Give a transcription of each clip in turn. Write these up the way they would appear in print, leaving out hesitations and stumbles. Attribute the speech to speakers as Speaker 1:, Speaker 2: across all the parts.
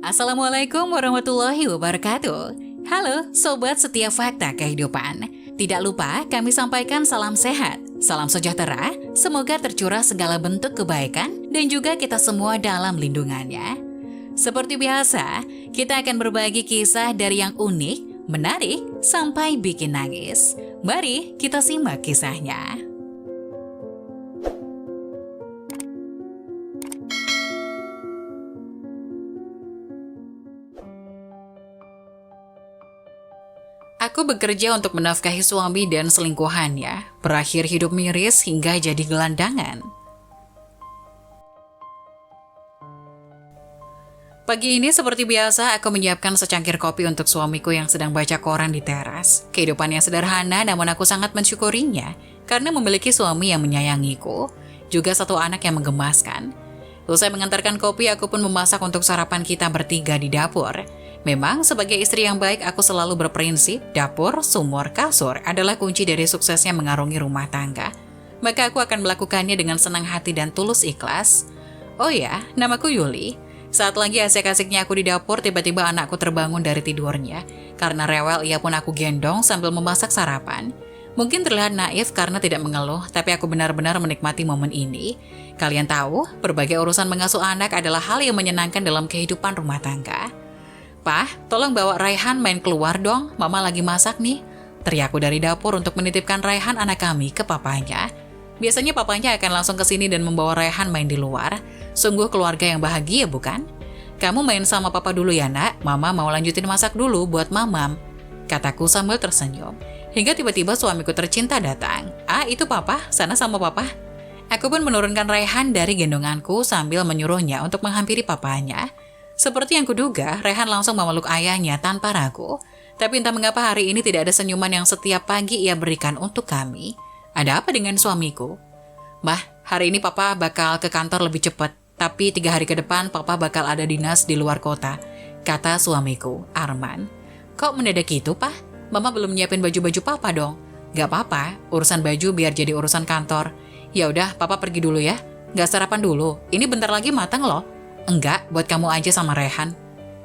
Speaker 1: Assalamualaikum warahmatullahi wabarakatuh. Halo Sobat Setia Fakta Kehidupan. Tidak lupa kami sampaikan salam sehat, salam sejahtera, semoga tercurah segala bentuk kebaikan dan juga kita semua dalam lindungannya. Seperti biasa, kita akan berbagi kisah dari yang unik, menarik, sampai bikin nangis. Mari kita simak kisahnya. Aku bekerja untuk menafkahi suami dan selingkuhannya, berakhir hidup miris hingga jadi gelandangan. Pagi ini seperti biasa, aku menyiapkan secangkir kopi untuk suamiku yang sedang baca koran di teras. Kehidupannya sederhana, namun aku sangat mensyukurinya, karena memiliki suami yang menyayangiku, juga satu anak yang menggemaskan. Usai mengantarkan kopi, aku pun memasak untuk sarapan kita bertiga di dapur. Memang sebagai istri yang baik, aku selalu berprinsip dapur, sumur, kasur adalah kunci dari suksesnya mengarungi rumah tangga. Maka aku akan melakukannya dengan senang hati dan tulus ikhlas. Oh ya, namaku Yuli. Saat lagi asik-asiknya aku di dapur, tiba-tiba anakku terbangun dari tidurnya. Karena rewel, ia pun aku gendong sambil memasak sarapan. Mungkin terlihat naif karena tidak mengeluh, tapi aku benar-benar menikmati momen ini. Kalian tahu, berbagai urusan mengasuh anak adalah hal yang menyenangkan dalam kehidupan rumah tangga. "Pah, tolong bawa Raihan main keluar dong, Mama lagi masak nih." Teriakku dari dapur untuk menitipkan Raihan anak kami ke papanya. Biasanya papanya akan langsung ke sini dan membawa Raihan main di luar. Sungguh keluarga yang bahagia, bukan? "Kamu main sama papa dulu ya, Nak. Mama mau lanjutin masak dulu buat Mamam," kataku sambil tersenyum. Hingga tiba-tiba suamiku tercinta datang. "Ah, itu papa, sana sama papa." Aku pun menurunkan Raihan dari gendonganku sambil menyuruhnya untuk menghampiri papanya. Seperti yang kuduga, Raihan langsung memeluk ayahnya tanpa ragu. Tapi entah mengapa hari ini tidak ada senyuman yang setiap pagi ia berikan untuk kami. Ada apa dengan suamiku? "Mbah, hari ini papa bakal ke kantor lebih cepat. Tapi 3 hari ke depan papa bakal ada dinas di luar kota," kata suamiku, Arman. "Kok mendadak gitu, Pak? Mama belum nyiapin baju-baju papa dong." "Gak apa-apa, urusan baju biar jadi urusan kantor." "Ya udah, papa pergi dulu ya. Gak sarapan dulu, ini bentar lagi matang loh." "Enggak, buat kamu aja sama Raihan."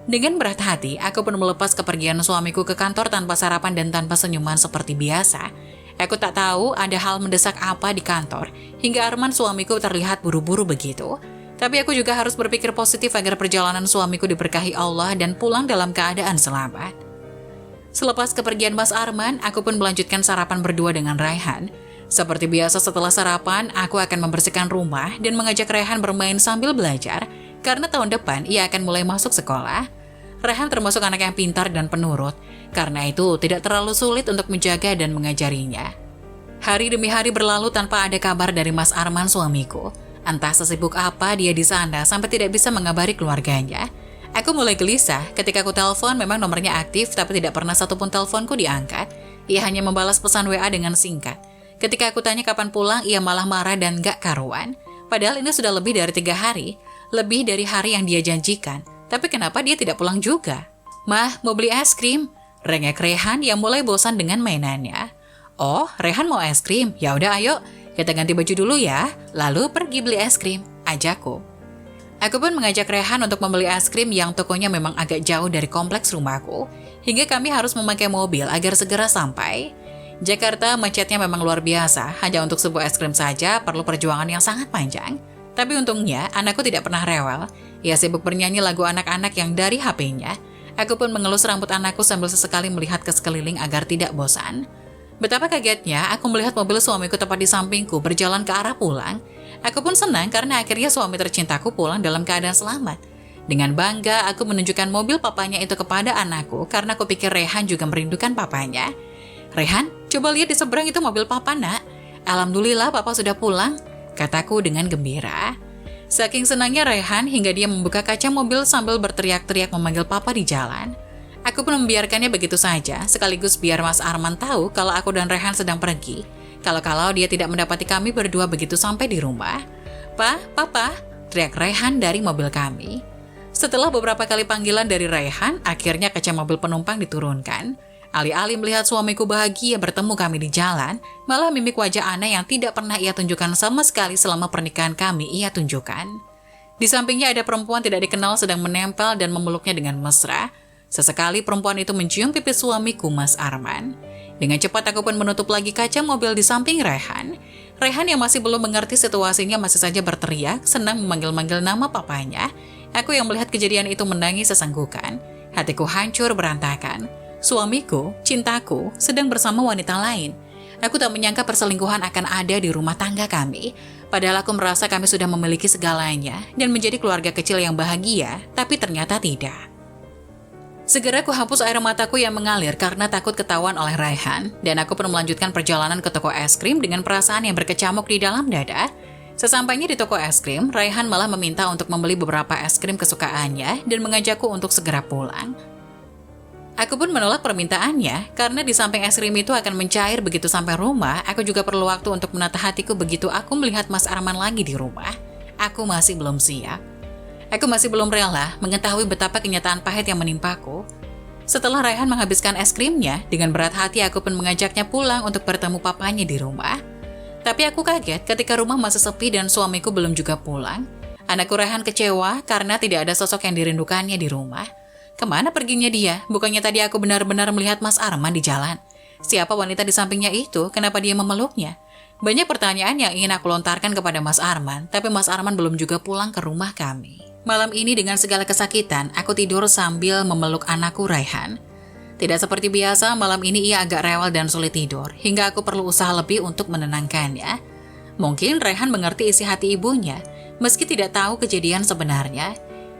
Speaker 1: Dengan berat hati, aku pun melepas kepergian suamiku ke kantor tanpa sarapan dan tanpa senyuman seperti biasa. Aku tak tahu ada hal mendesak apa di kantor, hingga Arman suamiku terlihat buru-buru begitu. Tapi aku juga harus berpikir positif agar perjalanan suamiku diberkahi Allah dan pulang dalam keadaan selamat. Selepas kepergian Mas Arman, aku pun melanjutkan sarapan berdua dengan Raihan. Seperti biasa setelah sarapan, aku akan membersihkan rumah dan mengajak Raihan bermain sambil belajar, karena tahun depan ia akan mulai masuk sekolah. Raihan termasuk anak yang pintar dan penurut, karena itu tidak terlalu sulit untuk menjaga dan mengajarinya. Hari demi hari berlalu tanpa ada kabar dari Mas Arman suamiku. Entah sesibuk apa dia di sana sampai tidak bisa mengabari keluarganya. Aku mulai gelisah ketika aku telepon, memang nomornya aktif tapi tidak pernah satupun teleponku diangkat. Ia hanya membalas pesan WA dengan singkat. Ketika aku tanya kapan pulang, ia malah marah dan gak karuan. Padahal ini sudah lebih dari 3 hari. Lebih dari hari yang dia janjikan. Tapi kenapa dia tidak pulang juga? "Mah, mau beli es krim?" Rengek Raihan yang mulai bosan dengan mainannya. "Oh, Raihan mau es krim? Ya udah ayo, kita ganti baju dulu ya. Lalu pergi beli es krim," ajakku. Aku pun mengajak Raihan untuk membeli es krim yang tokonya memang agak jauh dari kompleks rumahku. Hingga kami harus memakai mobil agar segera sampai. Jakarta macetnya memang luar biasa. Hanya untuk sebuah es krim saja perlu perjuangan yang sangat panjang. Tapi untungnya, anakku tidak pernah rewel. Ia sibuk bernyanyi lagu anak-anak yang dari HP-nya. Aku pun mengelus rambut anakku sambil sesekali melihat ke sekeliling agar tidak bosan. Betapa kagetnya, aku melihat mobil suamiku tepat di sampingku berjalan ke arah pulang. Aku pun senang karena akhirnya suami tercintaku pulang dalam keadaan selamat. Dengan bangga, aku menunjukkan mobil papanya itu kepada anakku karena aku pikir Raihan juga merindukan papanya. "Raihan, coba lihat di seberang itu mobil papa, Nak. Alhamdulillah papa sudah pulang," kataku dengan gembira. Saking senangnya Raihan hingga dia membuka kaca mobil sambil berteriak-teriak memanggil papa di jalan. Aku pun membiarkannya begitu saja, sekaligus biar Mas Arman tahu kalau aku dan Raihan sedang pergi. Kalau-kalau dia tidak mendapati kami berdua begitu sampai di rumah. Papa, teriak Raihan dari mobil kami. Setelah beberapa kali panggilan dari Raihan, akhirnya kaca mobil penumpang diturunkan. Alih-alih melihat suamiku bahagia bertemu kami di jalan, malah mimik wajah aneh yang tidak pernah ia tunjukkan sama sekali selama pernikahan kami ia tunjukkan. Di sampingnya ada perempuan tidak dikenal sedang menempel dan memeluknya dengan mesra. Sesekali perempuan itu mencium pipi suamiku, Mas Arman. Dengan cepat aku pun menutup lagi kaca mobil di samping Rehan. Rehan yang masih belum mengerti situasinya masih saja berteriak, senang memanggil-manggil nama papanya. Aku yang melihat kejadian itu menangis sesenggukan. Hatiku hancur berantakan. Suamiku, cintaku, sedang bersama wanita lain. Aku tak menyangka perselingkuhan akan ada di rumah tangga kami. Padahal aku merasa kami sudah memiliki segalanya dan menjadi keluarga kecil yang bahagia, tapi ternyata tidak. Segera aku hapus air mataku yang mengalir karena takut ketahuan oleh Raihan, dan aku pun melanjutkan perjalanan ke toko es krim dengan perasaan yang berkecamuk di dalam dada. Sesampainya di toko es krim, Raihan malah meminta untuk membeli beberapa es krim kesukaannya dan mengajakku untuk segera pulang. Aku pun menolak permintaannya, karena di samping es krim itu akan mencair begitu sampai rumah, aku juga perlu waktu untuk menata hatiku begitu aku melihat Mas Arman lagi di rumah. Aku masih belum siap. Aku masih belum rela mengetahui betapa kenyataan pahit yang menimpaku. Setelah Raihan menghabiskan es krimnya, dengan berat hati aku pun mengajaknya pulang untuk bertemu papanya di rumah. Tapi aku kaget ketika rumah masih sepi dan suamiku belum juga pulang. Anakku Raihan kecewa karena tidak ada sosok yang dirindukannya di rumah. Kemana perginya dia? Bukannya tadi aku benar-benar melihat Mas Arman di jalan. Siapa wanita di sampingnya itu? Kenapa dia memeluknya? Banyak pertanyaan yang ingin aku lontarkan kepada Mas Arman, tapi Mas Arman belum juga pulang ke rumah kami. Malam ini dengan segala kesakitan, aku tidur sambil memeluk anakku Raihan. Tidak seperti biasa, malam ini ia agak rewel dan sulit tidur, hingga aku perlu usaha lebih untuk menenangkannya. Mungkin Raihan mengerti isi hati ibunya, meski tidak tahu kejadian sebenarnya.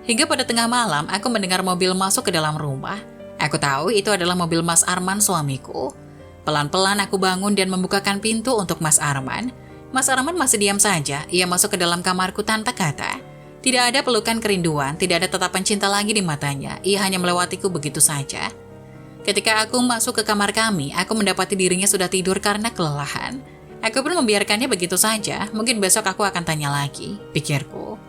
Speaker 1: Hingga pada tengah malam, aku mendengar mobil masuk ke dalam rumah. Aku tahu itu adalah mobil Mas Arman suamiku. Pelan-pelan aku bangun dan membukakan pintu untuk Mas Arman. Mas Arman masih diam saja, ia masuk ke dalam kamarku tanpa kata. Tidak ada pelukan kerinduan, tidak ada tatapan cinta lagi di matanya, ia hanya melewatiku begitu saja. Ketika aku masuk ke kamar kami, aku mendapati dirinya sudah tidur karena kelelahan. Aku pun membiarkannya begitu saja, mungkin besok aku akan tanya lagi, pikirku.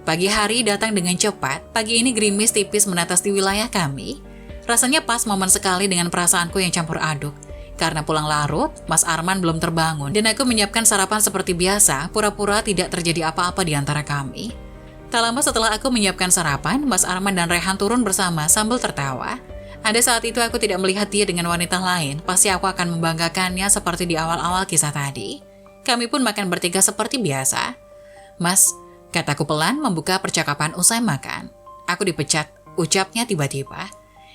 Speaker 1: Pagi hari datang dengan cepat, pagi ini gerimis tipis menetes di wilayah kami. Rasanya pas momen sekali dengan perasaanku yang campur aduk. Karena pulang larut, Mas Arman belum terbangun dan aku menyiapkan sarapan seperti biasa, pura-pura tidak terjadi apa-apa di antara kami. Tak lama setelah aku menyiapkan sarapan, Mas Arman dan Rehan turun bersama sambil tertawa. Ada saat itu aku tidak melihat dia dengan wanita lain, pasti aku akan membanggakannya seperti di awal-awal kisah tadi. Kami pun makan bertiga seperti biasa. Mas, kataku pelan membuka percakapan usai makan. Aku dipecat, ucapnya tiba-tiba.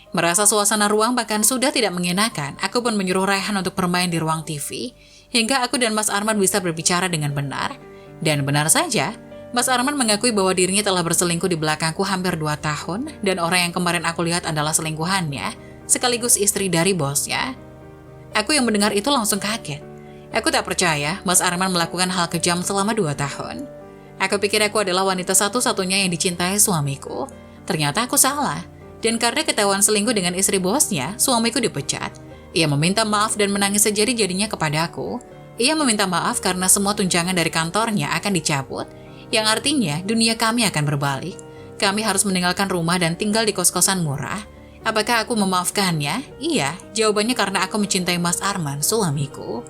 Speaker 1: Merasa suasana ruang bahkan sudah tidak mengenakan, aku pun menyuruh Raihan untuk bermain di ruang TV, hingga aku dan Mas Arman bisa berbicara dengan benar. Dan benar saja, Mas Arman mengakui bahwa dirinya telah berselingkuh di belakangku hampir 2 tahun, dan orang yang kemarin aku lihat adalah selingkuhannya, sekaligus istri dari bosnya. Aku yang mendengar itu langsung kaget. Aku tak percaya Mas Arman melakukan hal kejam selama 2 tahun. Aku pikir aku adalah wanita satu-satunya yang dicintai suamiku. Ternyata aku salah. Dan karena ketahuan selingkuh dengan istri bosnya, suamiku dipecat. Ia meminta maaf dan menangis sejadi-jadinya kepadaku. Ia meminta maaf karena semua tunjangan dari kantornya akan dicabut, yang artinya dunia kami akan berbalik. Kami harus meninggalkan rumah dan tinggal di kos-kosan murah. Apakah aku memaafkannya? Iya, jawabannya karena aku mencintai Mas Arman, suamiku.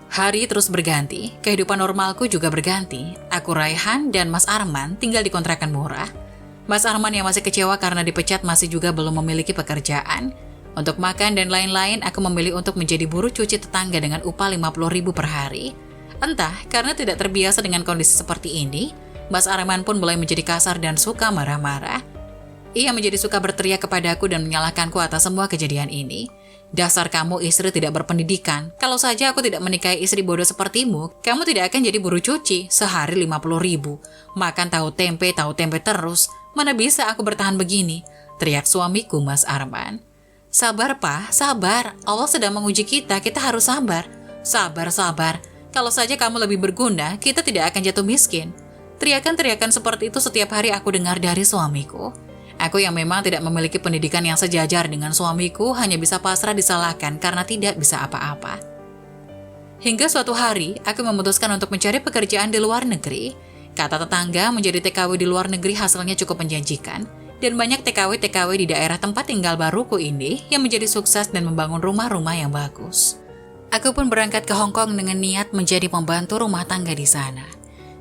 Speaker 1: Hari terus berganti, kehidupan normalku juga berganti. Aku Raihan dan Mas Arman tinggal di kontrakan murah. Mas Arman yang masih kecewa karena dipecat masih juga belum memiliki pekerjaan. Untuk makan dan lain-lain, aku memilih untuk menjadi buruh cuci tetangga dengan upah 50.000 per hari. Entah, karena tidak terbiasa dengan kondisi seperti ini, Mas Arman pun mulai menjadi kasar dan suka marah-marah. Ia menjadi suka berteriak kepadaku dan menyalahkanku atas semua kejadian ini. Dasar kamu istri tidak berpendidikan. Kalau saja aku tidak menikahi istri bodoh sepertimu, kamu tidak akan jadi buruh cuci. Sehari 50.000. Makan tahu tempe terus. Mana bisa aku bertahan begini? Teriak suamiku, Mas Arman. Sabar, Pak, sabar. Allah sedang menguji kita, kita harus sabar. Sabar. Kalau saja kamu lebih berguna, kita tidak akan jatuh miskin. Teriakan-teriakan seperti itu setiap hari aku dengar dari suamiku. Aku yang memang tidak memiliki pendidikan yang sejajar dengan suamiku hanya bisa pasrah disalahkan karena tidak bisa apa-apa. Hingga suatu hari, aku memutuskan untuk mencari pekerjaan di luar negeri. Kata tetangga, menjadi TKW di luar negeri hasilnya cukup menjanjikan, dan banyak TKW-TKW di daerah tempat tinggal baruku ini yang menjadi sukses dan membangun rumah-rumah yang bagus. Aku pun berangkat ke Hong Kong dengan niat menjadi pembantu rumah tangga di sana.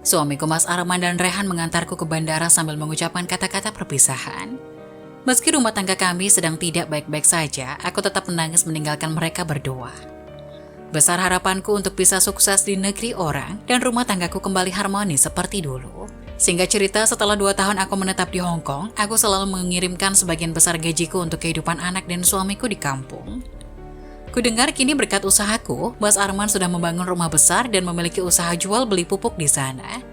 Speaker 1: Suamiku Mas Arman dan Rehan mengantarku ke bandara sambil mengucapkan kata-kata perpisahan. Meski rumah tangga kami sedang tidak baik-baik saja, aku tetap menangis meninggalkan mereka berdua. Besar harapanku untuk bisa sukses di negeri orang dan rumah tanggaku kembali harmonis seperti dulu. Singkat cerita, setelah 2 tahun aku menetap di Hong Kong, aku selalu mengirimkan sebagian besar gajiku untuk kehidupan anak dan suamiku di kampung. Kudengar kini berkat usahaku, Mas Arman sudah membangun rumah besar dan memiliki usaha jual beli pupuk di sana.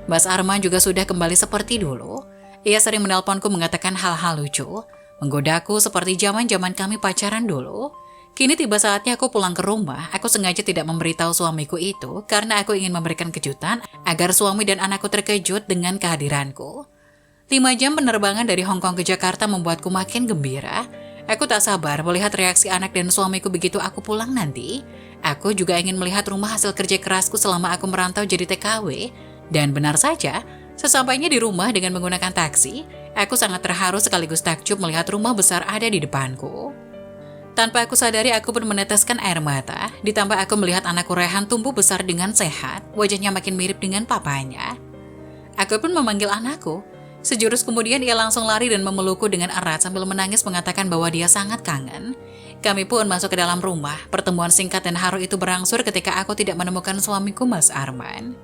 Speaker 1: Mas Arman juga sudah kembali seperti dulu. Ia sering menelponku mengatakan hal-hal lucu, menggodaku seperti zaman-zaman kami pacaran dulu. Kini tiba saatnya aku pulang ke rumah. Aku sengaja tidak memberitahu suamiku itu karena aku ingin memberikan kejutan agar suami dan anakku terkejut dengan kehadiranku. 5 jam penerbangan dari Hong Kong ke Jakarta membuatku makin gembira. Aku tak sabar melihat reaksi anak dan suamiku begitu aku pulang nanti. Aku juga ingin melihat rumah hasil kerja kerasku selama aku merantau jadi TKW. Dan benar saja, sesampainya di rumah dengan menggunakan taksi, aku sangat terharu sekaligus takjub melihat rumah besar ada di depanku. Tanpa aku sadari, aku pun meneteskan air mata. Ditambah aku melihat anakku Rehan tumbuh besar dengan sehat, wajahnya makin mirip dengan papanya. Aku pun memanggil anakku. Sejurus kemudian ia langsung lari dan memelukku dengan erat sambil menangis mengatakan bahwa dia sangat kangen. Kami pun masuk ke dalam rumah. Pertemuan singkat dan haru itu berangsur ketika aku tidak menemukan suamiku Mas Arman.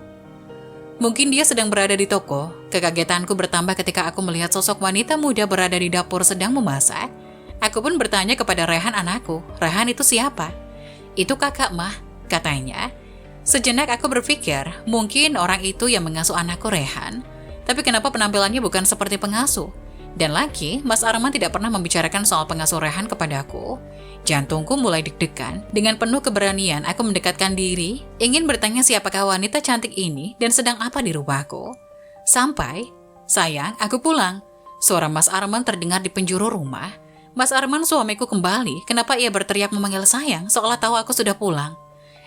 Speaker 1: Mungkin dia sedang berada di toko. Kekagetanku bertambah ketika aku melihat sosok wanita muda berada di dapur sedang memasak. Aku pun bertanya kepada Rehan anakku, Rehan itu siapa? Itu kakak mah, katanya. Sejenak aku berpikir, mungkin orang itu yang mengasuh anakku Rehan. Tapi kenapa penampilannya bukan seperti pengasuh? Dan lagi, Mas Arman tidak pernah membicarakan soal pengasuh Rehan kepadaku. Jantungku mulai deg-degan. Dengan penuh keberanian, aku mendekatkan diri, ingin bertanya siapakah wanita cantik ini dan sedang apa di rumahku. Sampai, sayang, aku pulang. Suara Mas Arman terdengar di penjuru rumah. Mas Arman suamiku kembali, kenapa ia berteriak memanggil sayang seolah tahu aku sudah pulang?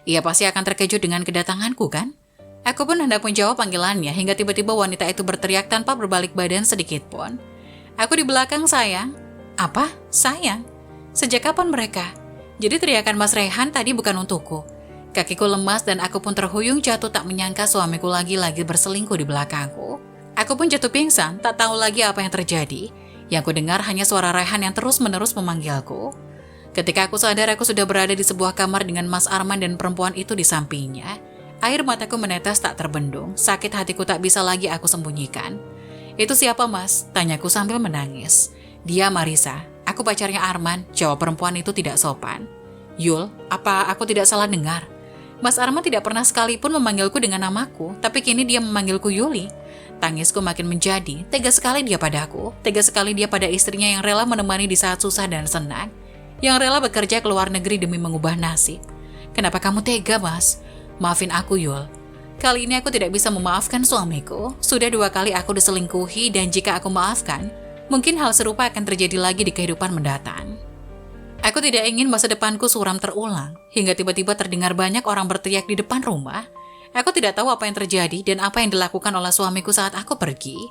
Speaker 1: Ia pasti akan terkejut dengan kedatanganku kan? Aku pun hendak menjawab panggilannya hingga tiba-tiba wanita itu berteriak tanpa berbalik badan sedikit pun. Aku di belakang sayang. Apa? Sayang? Sejak kapan mereka? Jadi teriakan Mas Rehan tadi bukan untukku. Kakiku lemas dan aku pun terhuyung jatuh tak menyangka suamiku lagi-lagi berselingkuh di belakangku. Aku pun jatuh pingsan, tak tahu lagi apa yang terjadi. Yang ku dengar hanya suara Rehan yang terus-menerus memanggilku. Ketika aku sadar aku sudah berada di sebuah kamar dengan Mas Arman dan perempuan itu di sampingnya. Air mataku menetes tak terbendung, sakit hatiku tak bisa lagi aku sembunyikan. Itu siapa mas? Tanyaku sambil menangis. Dia Marisa, aku pacarnya Arman, jawab perempuan itu tidak sopan. Yul, apa aku tidak salah dengar? Mas Arman tidak pernah sekalipun memanggilku dengan namaku, tapi kini dia memanggilku Yuli. Tangisku makin menjadi, tega sekali dia padaku, tega sekali dia pada istrinya yang rela menemani di saat susah dan senang, yang rela bekerja ke luar negeri demi mengubah nasib. Kenapa kamu tega mas? Maafin aku Yul. Kali ini aku tidak bisa memaafkan suamiku. Sudah 2 kali aku diselingkuhi dan jika aku maafkan, mungkin hal serupa akan terjadi lagi di kehidupan mendatang. Aku tidak ingin masa depanku suram terulang, hingga tiba-tiba terdengar banyak orang berteriak di depan rumah. Aku tidak tahu apa yang terjadi dan apa yang dilakukan oleh suamiku saat aku pergi.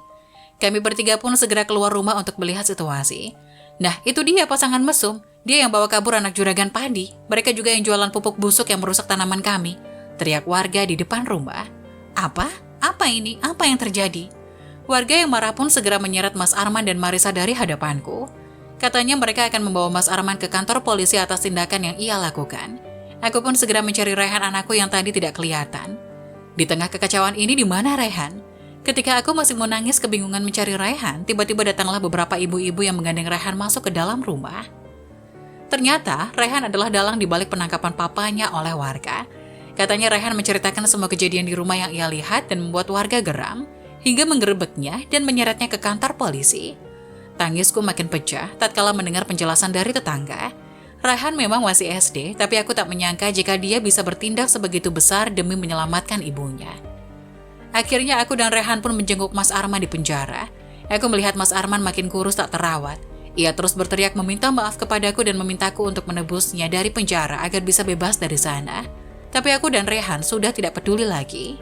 Speaker 1: Kami bertiga pun segera keluar rumah untuk melihat situasi. Nah, itu dia pasangan mesum. Dia yang bawa kabur anak juragan padi. Mereka juga yang jualan pupuk busuk yang merusak tanaman kami. Teriak warga di depan rumah. Apa? Apa ini? Apa yang terjadi? Warga yang marah pun segera menyeret Mas Arman dan Marisa dari hadapanku. Katanya mereka akan membawa Mas Arman ke kantor polisi atas tindakan yang ia lakukan. Aku pun segera mencari Rehan anakku yang tadi tidak kelihatan. Di tengah kekacauan ini di mana Rehan? Ketika aku masih menangis kebingungan mencari Rehan, tiba-tiba datanglah beberapa ibu-ibu yang menggandeng Rehan masuk ke dalam rumah. Ternyata Rehan adalah dalang di balik penangkapan papanya oleh warga. Katanya Rehan menceritakan semua kejadian di rumah yang ia lihat dan membuat warga geram, hingga menggerebeknya dan menyeretnya ke kantor polisi. Tangisku makin pecah tatkala mendengar penjelasan dari tetangga. Rehan memang masih SD, tapi aku tak menyangka jika dia bisa bertindak sebegitu besar demi menyelamatkan ibunya. Akhirnya aku dan Rehan pun menjenguk Mas Arman di penjara. Aku melihat Mas Arman makin kurus tak terawat. Ia terus berteriak meminta maaf kepadaku dan memintaku untuk menebusnya dari penjara agar bisa bebas dari sana. Tapi aku dan Rehan sudah tidak peduli lagi.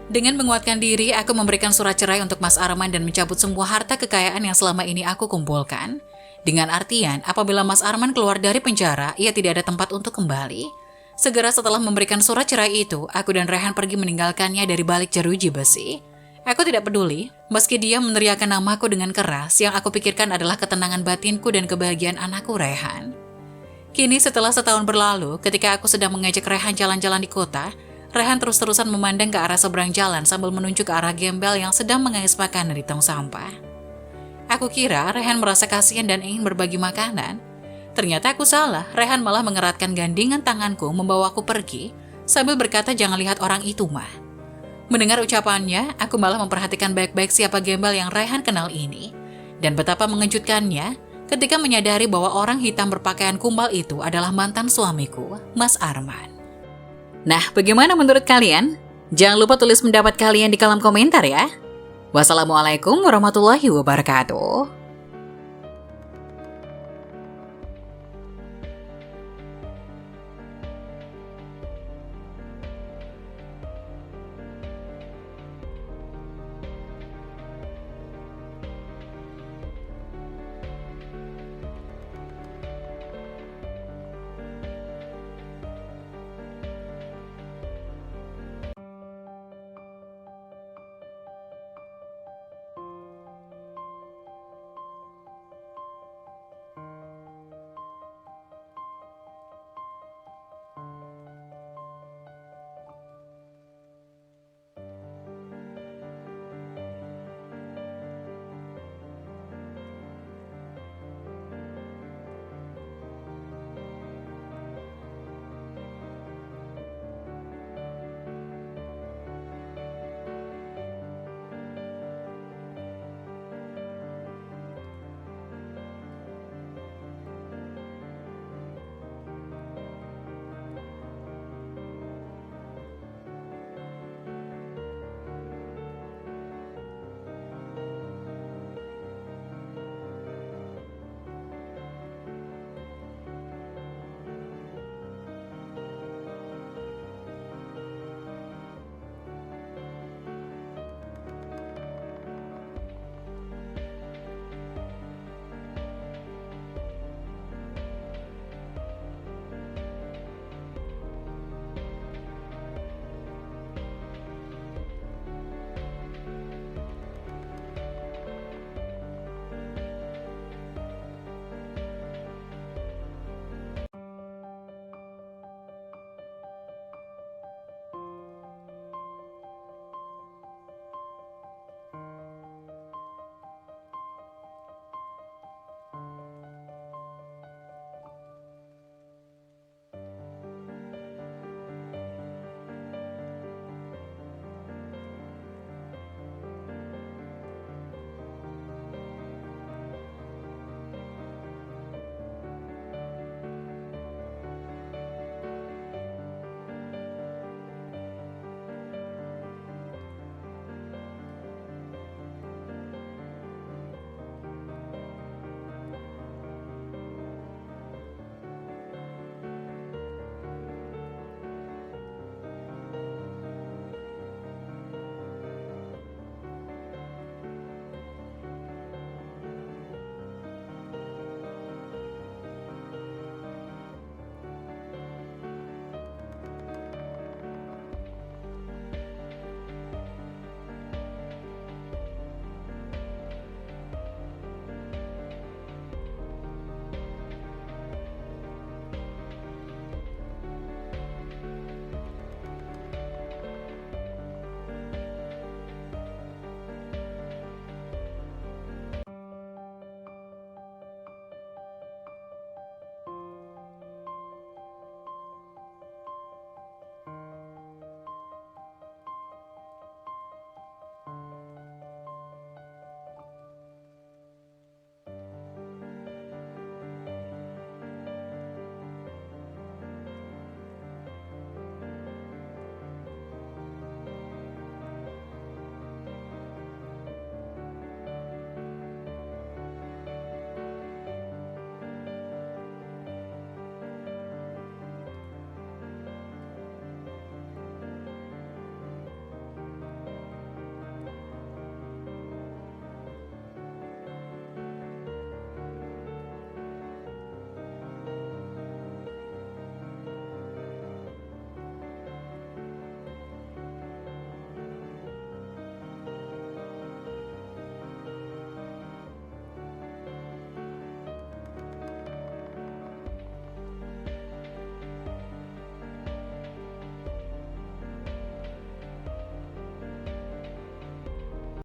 Speaker 1: Dengan menguatkan diri, aku memberikan surat cerai untuk Mas Arman dan mencabut semua harta kekayaan yang selama ini aku kumpulkan. Dengan artian, apabila Mas Arman keluar dari penjara, ia tidak ada tempat untuk kembali. Segera setelah memberikan surat cerai itu, aku dan Rehan pergi meninggalkannya dari balik jeruji besi. Aku tidak peduli, meski dia meneriakkan namaku dengan keras, yang aku pikirkan adalah ketenangan batinku dan kebahagiaan anakku Rehan. Kini setelah setahun berlalu, ketika aku sedang mengajak Rehan jalan-jalan di kota, Rehan terus-terusan memandang ke arah seberang jalan sambil menunjuk ke arah gembel yang sedang mengais makanan di tong sampah. Aku kira Rehan merasa kasihan dan ingin berbagi makanan. Ternyata aku salah, Rehan malah mengeratkan gandingan tanganku membawaku pergi, sambil berkata jangan lihat orang itu mah. Mendengar ucapannya, aku malah memperhatikan baik-baik siapa gembel yang Rehan kenal ini. Dan betapa mengejutkannya ketika menyadari bahwa orang hitam berpakaian kumbal itu adalah mantan suamiku, Mas Arman. Nah, bagaimana menurut kalian? Jangan lupa tulis pendapat kalian di kolom komentar ya. Wassalamualaikum warahmatullahi wabarakatuh.